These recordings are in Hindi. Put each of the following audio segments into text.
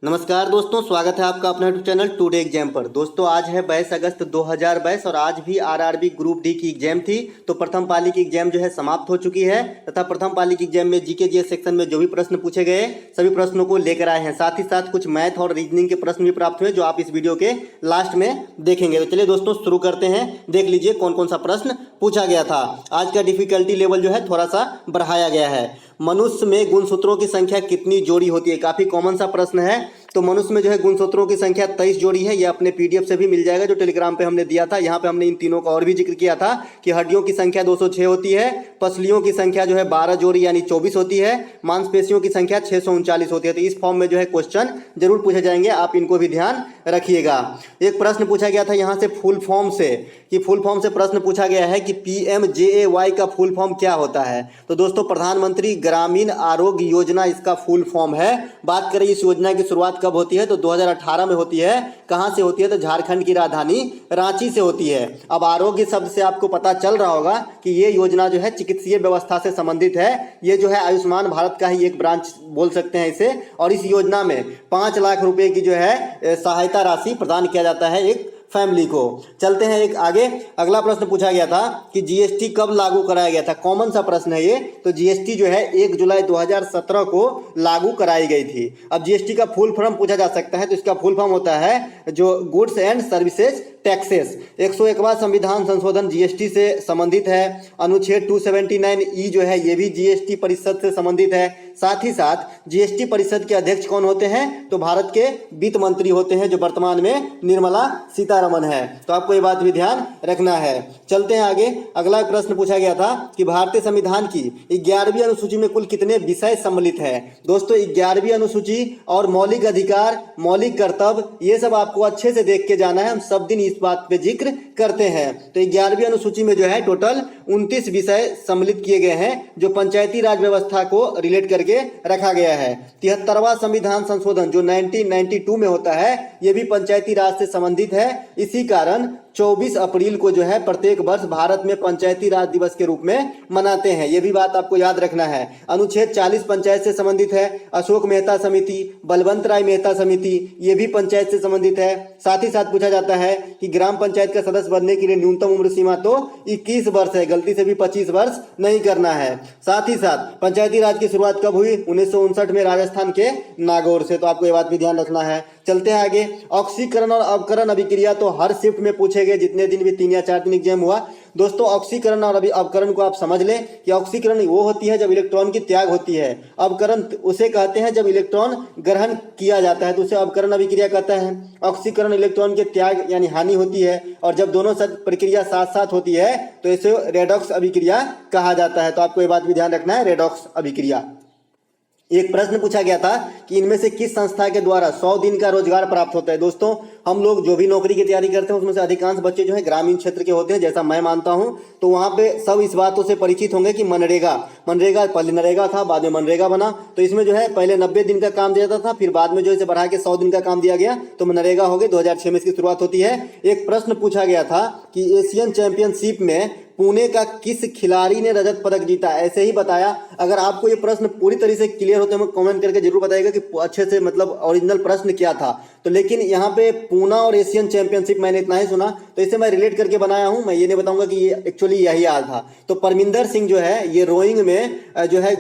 नमस्कार दोस्तों, स्वागत है आपका अपना यूट्यूब चैनल टुडे एग्जाम पर। दोस्तों आज है 22 अगस्त 2022 और आज भी आरआरबी ग्रुप डी की एग्जाम थी। तो प्रथम पाली की एग्जाम जो है समाप्त हो चुकी है तथा प्रथम पाली की एग्जाम में जीके जीएस सेक्शन में जो भी प्रश्न पूछे गए सभी प्रश्नों को लेकर आए हैं। साथ ही साथ कुछ मैथ और रीजनिंग के प्रश्न भी प्राप्त हुए जो आप इस वीडियो के लास्ट में देखेंगे। तो चलिए दोस्तों शुरू करते हैं। देख लीजिए कौन कौन सा प्रश्न पूछा गया था। आज का डिफिकल्टी लेवल जो है थोड़ा सा बढ़ाया गया है। मनुष्य में गुणसूत्रों की संख्या कितनी जोड़ी होती है? काफी कॉमन सा प्रश्न है। तो मनुष्य में जो है गुणसूत्रों की संख्या 23 जोड़ी है। ये अपने पीडीएफ से भी मिल जाएगा जो टेलीग्राम पे हमने दिया था। यहाँ पे हमने इन तीनों का और भी जिक्र किया था कि हड्डियों की संख्या 206 होती है, पसलियों की संख्या जो है 12 जोड़ी यानी 24 होती है, मांसपेशियों की संख्या 639 होती है। तो इस फॉर्म में जो है क्वेश्चन जरूर पूछे जाएंगे, आप इनको भी ध्यान रखिएगा। एक प्रश्न पूछा गया था यहाँ से फुल फॉर्म से, कि फुल फॉर्म से प्रश्न पूछा गया है कि PMJAY का फुल फॉर्म क्या होता है? तो दोस्तों प्रधानमंत्री ग्रामीण आरोग्य योजना इसका फुल फॉर्म है। बात करें इस योजना की शुरुआत कब होती है तो 2018 में होती है। कहां से होती है तो झारखंड की राजधानी रांची से होती है। अब आरोग्य शब्द से आपको पता चल रहा होगा कि ये योजना जो है चिकित्सीय व्यवस्था से संबंधित है। ये जो है आयुष्मान भारत का ही एक ब्रांच बोल सकते हैं इसे। और इस योजना में 5 लाख रुपए की जो है सहायता राशि प्रदान किया जाता है एक फैमिली को। चलते हैं एक आगे। अगला प्रश्न पूछा गया था कि जीएसटी कब लागू कराया गया था? कॉमन सा प्रश्न है ये। तो जीएसटी जो है 1 जुलाई 2017 को लागू कराई गई थी। अब जीएसटी का फुल फॉर्म पूछा जा सकता है तो इसका फुल फॉर्म होता है जो गुड्स एंड सर्विसेज टैक्सेस। 101वां संविधान संशोधन जीएसटी से संबंधित है। अनुच्छेद 279E जो है ये भी जीएसटी परिषद से संबंधित है। साथ ही साथ जीएसटी परिषद के अध्यक्ष कौन होते हैं तो भारत के वित्त मंत्री होते हैं जो वर्तमान में निर्मला सीतारमन है। तो आपको ये बात भी ध्यान रखना है। चलते हैं आगे। अगला प्रश्न पूछा गया था कि भारतीय संविधान की 11वीं अनुसूची में कुल कितने विषय सम्मिलित है? दोस्तों 11वीं अनुसूची और मौलिक अधिकार, मौलिक कर्तव्य ये सब आपको अच्छे से देख के जाना है। हम सब दिन इस बात पे जिक्र करते हैं। तो 11वीं अनुसूची में जो है टोटल 29 विषय सम्मिलित किए गए हैं जो पंचायती राज व्यवस्था को रिलेट करके रखा गया है। 73वां संविधान संशोधन जो 1992 में होता है ये भी पंचायती राज से संबंधित है। इसी कारण 24 अप्रैल को जो है प्रत्येक वर्ष भारत में पंचायती राज दिवस के रूप में मनाते हैं। ये भी बात आपको याद रखना है। अनुच्छेद 40 पंचायत से संबंधित है। अशोक मेहता समिति, बलवंत राय मेहता समिति ये भी पंचायत से संबंधित है। साथ ही साथ पूछा जाता है कि ग्राम पंचायत का सदस्य बनने के लिए न्यूनतम उम्र सीमा तो 21 वर्ष है, गलती से भी 25 वर्ष नहीं करना है। साथ ही साथ पंचायती राज की शुरुआत कब हुई? 1959 में राजस्थान के नागौर से। तो आपको ये बात भी ध्यान रखना है। चलते हैं आगे। ऑक्सीकरण और अवकरण अभिक्रिया तो हर शिफ्ट में पूछे गए जितने दिन भी 3 या 4 दिन एग्जाम हुआ। दोस्तों ऑक्सीकरण और अवकरण को आप समझ लें कि ऑक्सीकरण वो होती है जब इलेक्ट्रॉन की त्याग होती है। अवकरण उसे कहते हैं जब इलेक्ट्रॉन ग्रहण किया जाता है तो उसे अवकरण अभिक्रिया कहता है। ऑक्सीकरण इलेक्ट्रॉन के त्याग यानी हानि होती है और जब दोनों प्रक्रिया साथ साथ होती है तो इसे रेडॉक्स अभिक्रिया कहा जाता है। तो आपको ये बात भी ध्यान रखना है, रेडॉक्स अभिक्रिया। एक प्रश्न पूछा गया था कि इनमें से किस संस्था के द्वारा 100 दिन का रोजगार प्राप्त होता है? दोस्तों हम लोग जो भी नौकरी की तैयारी करते हैं उसमें से अधिकांश बच्चे जो है ग्रामीण क्षेत्र के होते हैं जैसा मैं मानता हूं। तो वहां पे सब इस बातों से परिचित होंगे कि मनरेगा पहले नरेगा था, बाद में मनरेगा बना। तो इसमें जो है पहले 90 दिन का काम दिया जाता था, फिर बाद में जो इसे बढ़ा के 100 दिन का काम दिया गया तो मनरेगा हो गए। 2006 में इसकी शुरुआत होती है। एक प्रश्न पूछा गया था कि एशियन चैंपियनशिप में पुणे का किस खिलाड़ी ने रजत पदक जीता? ऐसे ही बताया। अगर आपको ये प्रश्न पूरी तरह से क्लियर होते हैं कमेंट करके जरूर बताइएगा कि अच्छे से मतलब ओरिजिनल प्रश्न क्या था। तो लेकिन यहाँ पे पूना और एशियन चैंपियनशिप मैंने इतना ही सुना तो इसे मैं रिलेट करके बनाया हूँ। मैं ये नहीं बताऊंगा कि ये एक्चुअली यही हाल था। तो परमिंदर सिंह जो है ये रोइंग में जो है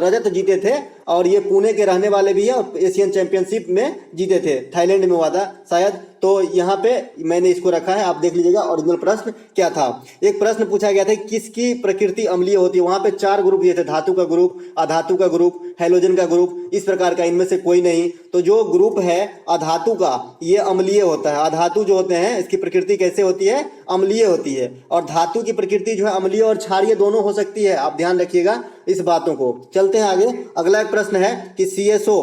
रजत जीते थे और ये पुणे के रहने वाले भी है और एशियन चैंपियनशिप में जीते थे। थाईलैंड में हुआ था शायद। तो यहाँ पे मैंने इसको रखा है, आप देख लीजिएगा ओरिजिनल प्रश्न क्या था। एक प्रश्न पूछा गया था किसकी प्रकृति अम्लीय होती है? वहां पे 4 ग्रुप दिए थे, धातु का ग्रुप, अधातु का ग्रुप, हैलोजन का ग्रुप, इस प्रकार का। इनमें से कोई नहीं। तो जो ग्रुप है अधातु का ये अम्लीय होता है। अधातु जो होते हैं इसकी प्रकृति कैसे होती है? अम्लीय होती है। और धातु की प्रकृति जो है अम्लीय और क्षारीय दोनों हो सकती है। आप ध्यान रखिएगा इस बातों को। चलते हैं आगे। अगला एक प्रश्न है कि CSO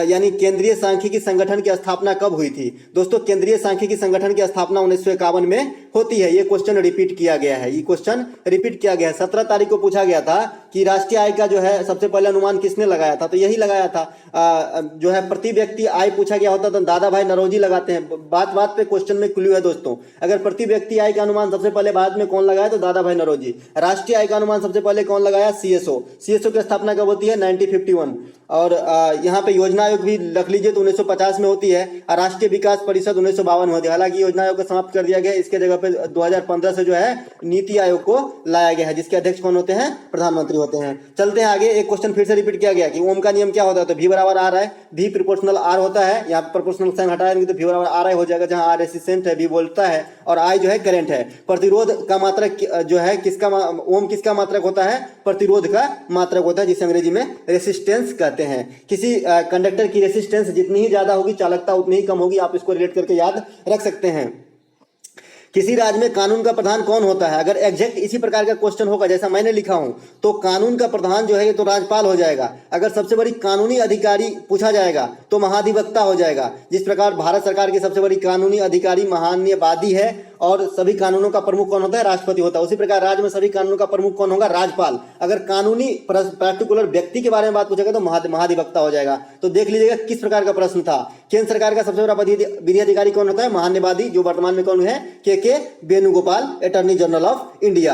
यानी केंद्रीय सांख्यिकी संगठन की स्थापना कब हुई थी? दोस्तों केंद्रीय सांख्यिकी संगठन की स्थापना 1951 में होती है। ये क्वेश्चन रिपीट किया गया है। ये क्वेश्चन रिपीट किया गया है। 17 तारीख को पूछा गया था कि राष्ट्रीय आय का जो है सबसे पहले अनुमान किसने लगाया था? तो यही लगाया था। जो है प्रति व्यक्ति आय पूछा गया होता तो दादा भाई नौरोजी लगाते हैं। बात बात पे क्वेश्चन में क्लू है दोस्तों। अगर प्रति व्यक्ति आय का अनुमान सबसे पहले भारत में कौन लगाया तो दादा भाई नौरोजी। राष्ट्रीय आय का अनुमान सबसे पहले कौन लगाया? CSO की स्थापना कब होती है? 1951। और यहाँ पे योजना आयोग भी रख लीजिए तो 1950 में होती है, और राष्ट्रीय विकास परिषद 1952 में होती है। हालांकि योजना आयोग को समाप्त कर दिया गया, इसके जगह पे 2015 से जो है नीति आयोग को लाया गया है, जिसके अध्यक्ष कौन होते हैं? प्रधानमंत्री होते हैं। चलते हैं आगे। एक क्वेश्चन फिर से रिपीट किया गया कि ओम का नियम क्या होता है, तो V बराबर आर है, V प्रोपोर्शनल आर होता है, यहाँ पे प्रोपोर्शनल साइन हटा देंगे तो V बराबर आर आई हो जाएगा, जहाँ आर रेसिस्टेंट है, V बोलता है और आई जो है करंट है। प्रतिरोध का मात्रक जो है किसका, ओम किसका मात्रक होता है? प्रतिरोध का मात्रक होता है, जिसे अंग्रेजी में रेसिस्टेंस कहते हैं। किसी कंडक्टर की रेसिस्टेंस जितनी ही ज्यादा होगी चालकता उतनी ही कम होगी, आप इसको रिलेट करके याद रख सकते हैं। किसी राज्य में कानून का प्रधान कौन होता है? अगर एग्जैक्ट इसी प्रकार का क्वेश्चन होगा जैसा मैंने लिखा हूं तो कानून का प्रधान जो है ये तो राज्यपाल हो जाएगा। अगर सबसे बड़ी कानूनी अधिकारी पूछा जाएगा तो महाधिवक्ता हो जाएगा। जिस प्रकार भारत सरकार की सबसे बड़ी कानूनी अधिकारी महान्यायवादी है और सभी कानूनों का प्रमुख कौन होता है? राष्ट्रपति होता है। उसी प्रकार राज्य में सभी कानूनों का प्रमुख कौन होगा? राज्यपाल। अगर कानूनी पर्टिकुलर व्यक्ति के बारे में बात पूछेगा तो महाधिवक्ता हो जाएगा। तो देख लीजिएगा किस प्रकार का प्रश्न था। केंद्र सरकार का सबसे बड़ा विधि अधिकारी कौन होता है? महान्यायवादी, जो वर्तमान में कौन है? के Venugopal, attorney general of India.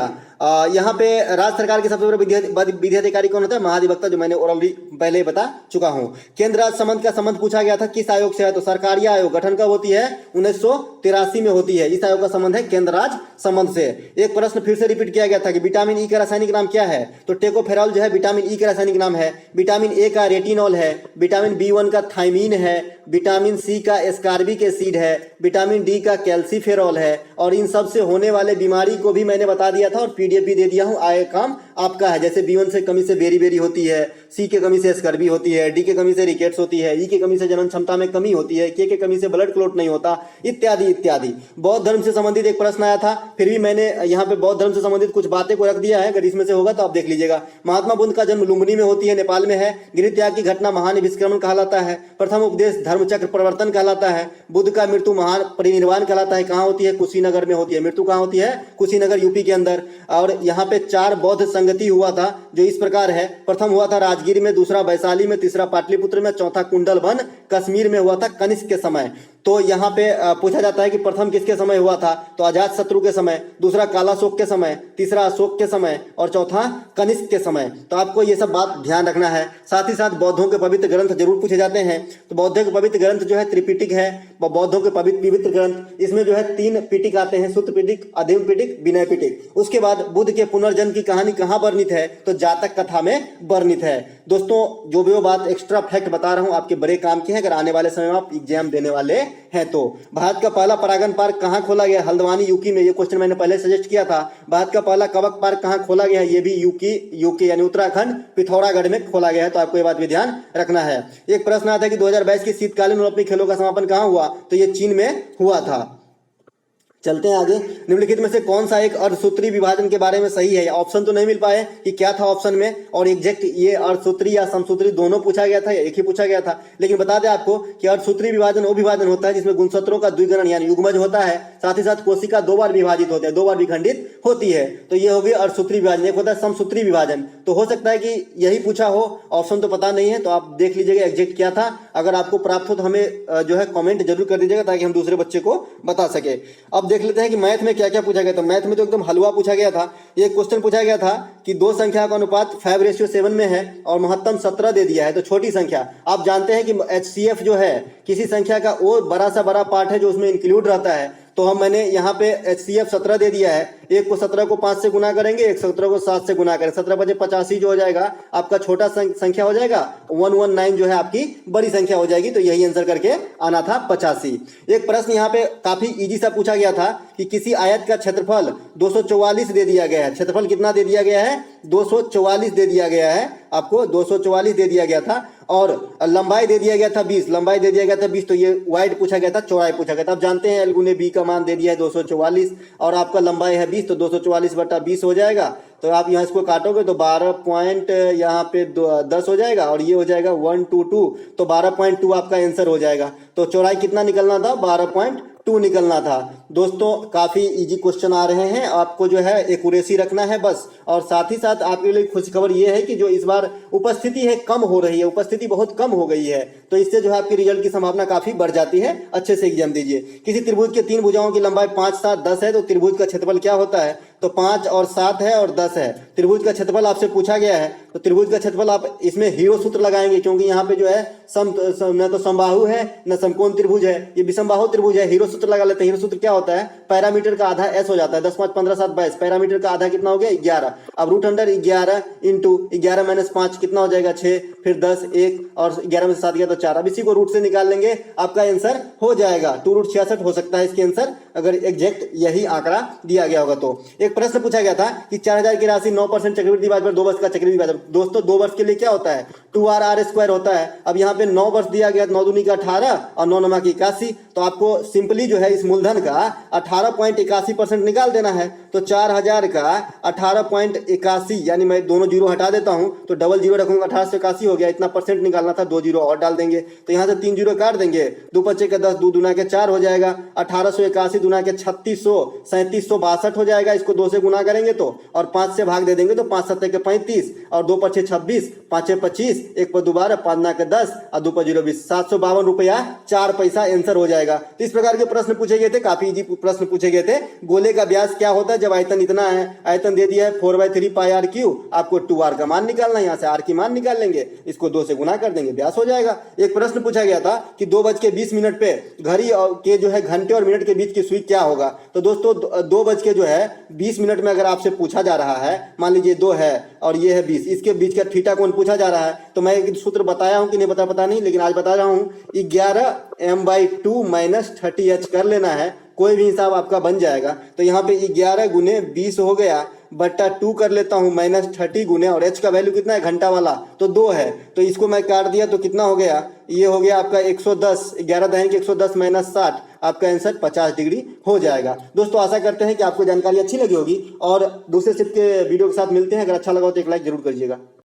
यहाँ पे राज्य सरकार के सबसे बड़ा विधि अधिकारी कौन होता है? महाधिवक्ता, जो मैंने ऑलरेडी पहले बता चुका हूँ। केंद्र राज्य संबंध का संबंध पूछा गया था, किस आयोग से है? तो सरकारी आयोग गठन कब होती है? 1983 में होती है। इस आयोग का संबंध है केंद्र राज्य संबंध से। एक प्रश्न फिर से रिपीट किया गया था कि विटामिन ई का रासायनिक नाम क्या है? तो टेकोफेरॉल जो है विटामिन ई का रासायनिक नाम है। विटामिन ए का रेटिनॉल है, विटामिन B1 का थायमीन है, विटामिन सी का एस्कार्बिक एसिड है, विटामिन डी का कैल्सीफेरॉल है। और इन सब से होने वाले बीमारी को भी मैंने बता दिया था और पीडीएफ भी दे दिया हूं, आए काम आपका है। जैसे B1 से कमी से बेरी होती है, सी के कमी से स्कर्वी होती है, डी के कमी से रिकेट्स होती है, ई के कमी से जनन क्षमता में कमी होती है, के कमी से ब्लड क्लॉट नहीं होता, इत्यादि इत्यादि। बौद्ध धर्म से संबंधित एक प्रश्न आया था, फिर भी मैंने यहाँ पे बौद्ध धर्म से संबंधित कुछ बातें को रख दिया है, अगर इसमें से होगा तो आप देख लीजिएगा। महात्मा बुद्ध का जन्म लुम्बिनी में होती है, नेपाल में है। गृह त्याग की घटना महान विस्क्रमण कहलाता है। प्रथम उपदेश धर्मचक्र परिवर्तन कहलाता है। बुद्ध का मृत्यु महान परिनिर्वाण कहलाता है। कहाँ होती है? कुशीनगर में होती है। मृत्यु कहाँ होती है? कुशीनगर, यूपी के अंदर। और यहाँ पे 4 बौद्ध संगति हुआ था, जो इस प्रकार है। प्रथम हुआ था राजगीर में, दूसरा वैशाली में, तीसरा पाटलिपुत्र में, चौथा कुंडलवन कश्मीर में हुआ था कनिष्क के समय। तो यहाँ पे पूछा जाता है कि प्रथम किसके समय हुआ था? तो अजात शत्रु के समय, दूसरा कालाशोक के समय, तीसरा अशोक के समय और चौथा कनिष्क के समय। तो आपको ये सब बात ध्यान रखना है। साथ ही साथ बौद्धों के पवित्र ग्रंथ जरूर पूछे जाते हैं। तो बौद्धों के पवित्र ग्रंथ जो है त्रिपिटक है, बौद्धों के पवित्र ग्रंथ। इसमें जो है 3 पिटक आते हैं, सूत्र पिटक, अध्ययन पिटक, विनय पिटक। उसके बाद बुद्ध के पुनर्जन्म की कहानी कहाँ वर्णित है? तो जातक कथा में वर्णित है। दोस्तों जो भी वो बात एक्स्ट्रा फैक्ट बता रहा हूँ आपके बड़े काम की है, अगर आने वाले समय में आप एग्जाम देने वाले हैं तो। भारत का पहला परागन पार्क कहाँ खोला गया? हल्द्वानी, यूपी में। ये क्वेश्चन मैंने पहले सजेस्ट किया था। भारत का पहला कवक पार्क कहाँ खोला गया है? ये भी यूके यानी उत्तराखंड पिथौरागढ़ में खोला गया है। तो आपको ये बात भी ध्यान रखना है। एक प्रश्न आता है कि 2022 की शीतकालीन ओलंपिक खेलों का समापन कहाँ हुआ? तो ये चीन में हुआ था। चलते हैं आगे। निम्नलिखित में से कौन सा एक अर्धसूत्री विभाजन के बारे में सही है? ऑप्शन तो नहीं मिल पाए कि क्या था ऑप्शन में, और एग्जैक्ट ये अर्धसूत्री या समसूत्री दोनों पूछा गया था या एक ही पूछा गया था। लेकिन बता दें आपको कि अर्धसूत्री विभाजन वो विभाजन होता है जिसमें गुणसूत्रों का द्विगुणन यानी युग्मज होता है, साथ ही साथ कोशिका 2 बार विभाजित होते हैं, 2 बार विखंडित होती है। तो ये हो गई अर्धसूत्री विभाजन। एक होता है समसूत्री विभाजन। तो हो सकता है कि यही पूछा हो, ऑप्शन तो पता नहीं है, तो आप देख लीजिएगा एग्जैक्ट क्या था। अगर आपको प्राप्त हो तो हमें जो है कॉमेंट जरूर कर दीजिएगा ताकि हम दूसरे बच्चे को बता सके। अब देख लेते हैं कि मैथ में क्या क्या पूछा गया था। मैथ में तो एकदम हलवा पूछा गया था। एक क्वेश्चन पूछा गया था कि 2 संख्या का अनुपात 5:7 में है और महत्तम 17 दे दिया है, तो छोटी संख्या। आप जानते हैं कि HCF जो है किसी संख्या का वो बड़ा सा बड़ा पार्ट है जो उसमें इंक्लूड रहता है। तो मैंने यहाँ पे HCF 17 दे दिया है। एक को 17 को 5 से गुना करेंगे, एक 17 को 7 से गुना करें, 17 बजे 85 जो हो जाएगा आपका छोटा संख्या हो जाएगा, 119 जो है आपकी बड़ी संख्या हो जाएगी। तो यही आंसर करके आना था 85। एक प्रश्न यहाँ पे काफी इजी सा पूछा गया था कि किसी आयत का क्षेत्रफल 244 दे दिया गया है। क्षेत्रफल कितना दे दिया गया है? 244 दे दिया गया है, आपको 244 दे दिया गया था। और लंबाई दे दिया गया था 20, लंबाई दे दिया गया था 20। तो ये वाइड पूछा गया था, चौड़ाई पूछा गया था। आप जानते हैं L गुने B का मान दे दिया है 244 और आपका लंबाई है 20, तो 244/20 हो जाएगा। तो आप यहाँ इसको काटोगे तो 12 पॉइंट यहाँ पे 10 हो जाएगा और ये हो जाएगा 122, तो 12.2 आपका आंसर हो जाएगा। तो चौड़ाई कितना निकलना था? 12.2 निकलना था। दोस्तों काफी इजी क्वेश्चन आ रहे हैं, आपको जो है एक्यूरेसी रखना है बस। और साथ ही साथ आपके लिए खुशखबर ये है कि जो इस बार उपस्थिति है कम हो रही है, उपस्थिति बहुत कम हो गई है, तो इससे जो है आपकी रिजल्ट की संभावना काफी बढ़ जाती है। अच्छे से एग्जाम दीजिए। किसी त्रिभुज के 3 भुजाओं की लंबाई 5, 7, 10 है, तो त्रिभुज का क्षेत्रफल क्या होता है? तो 5 और 7 है और 10 है। त्रिभुज का क्षेत्रफल आपसे पूछा गया है, तो त्रिभुज का क्षेत्रफल आप इसमें हीरो सूत्र लगाएंगे, क्योंकि यहाँ पे जो है न तो समबाहु है न समकोण त्रिभुज है, ये विषमबाहु त्रिभुज है। हीरो सूत्र लगा लेते हैं। हीरो सूत्र क्या होता है, पैरामीटर का आधा s हो जाता है। 10 5 15 7 22, पैरामीटर का आधा कितना हो गया 11। अब रूट अंडर 11 इंटू 11 माइनस 5 कितना हो जाएगा 6, फिर 10 1 और 11 में से 7 गया तो 4। अब इसी को रूट से निकाल लेंगे, आपका आंसर हो जाएगा 2 रूट 66 हो सकता है इसके आंसर, अगर एग्जैक्ट यही आंकड़ा दिया गया होगा तो। एक प्रश्न पूछा गया था कि 4000 की राशि 9% चक्रवृद्धि ब्याज पर 2 वर्ष का चक्रवृद्धि ब्याज। दोस्तों 2 वर्ष के लिए क्या होता है 2r स्क्वायर होता है। अब यहाँ पे 9 वर्ष दिया गया, 9 दूनी का 18 और 9 नमा की 81, तो आपको सिंपली जो है इस मूलधन का 18.81% निकाल देना है। तो 4000 का 18.81, यानी मैं दोनों जीरो हटा देता हूं तो डबल जीरो रखूंगा, 1881 हो गया। इतना परसेंट निकालना था, 2 जीरो और डाल देंगे, तो यहाँ से 3 जीरो काट देंगे। 2 पच्चे का 10, 2 दूना के 4 हो जाएगा। 1881 दूना के 3600, 3762 हो जाएगा। इसको 2 से गुना करेंगे तो, और 5 से भाग दे देंगे तो 5 7 के 35 और 2 पच्चे 26, 5 25, 1 पर 2 12, 5 के 10 और 2 पर 0 20, 752 रुपया 4 पैसा आंसर हो जाएगा। तो इस प्रकार के प्रश्न पूछे गए थे, काफी इजी प्रश्न पूछे गए थे। गोले का व्यास क्या होता है जब आयतन इतना है, आयतन दे दिया है 4/3 पाई आर क्यू, आपको 2r का मान निकालना है, यहाँ से r की मान निकाल लेंगे, इसको 2 से गुना कर देंगे, व्यास हो जाएगा। एक प्रश्न पूछा गया था कि 2:20 पे घड़ी के जो है घंटे और मिनट के बीच की सुई क्या होगा। तो दोस्तों 2:20 में अगर आपसे पूछा जा रहा है, मान लीजिए 2 है और ये है 20, इसके बीच का थीटा कोण पूछा जा रहा है, तो मैं एक सूत्र बताया हूं कि नहीं पता नहीं, लेकिन आज बता रहा हूं 11m/2 माइनस 30h कर लेना है, कोई भी हिसाब आपका बन जाएगा। तो यहाँ पे 11 गुने 20 हो गया बट्टा 2 कर लेता हूँ माइनस 30 गुने, और h का वैल्यू कितना है घंटा वाला तो 2 है, तो इसको मैं काट दिया तो कितना हो गया, ये हो गया आपका 110, 11 दहन के 110 माइनस 60, आपका आंसर 50 डिग्री हो जाएगा। दोस्तों आशा करते हैं कि आपको जानकारी अच्छी लगी होगी, और दूसरे शिफ्ट के वीडियो के साथ मिलते हैं। अगर अच्छा लगा हो तो एक लाइक जरूर करिएगा।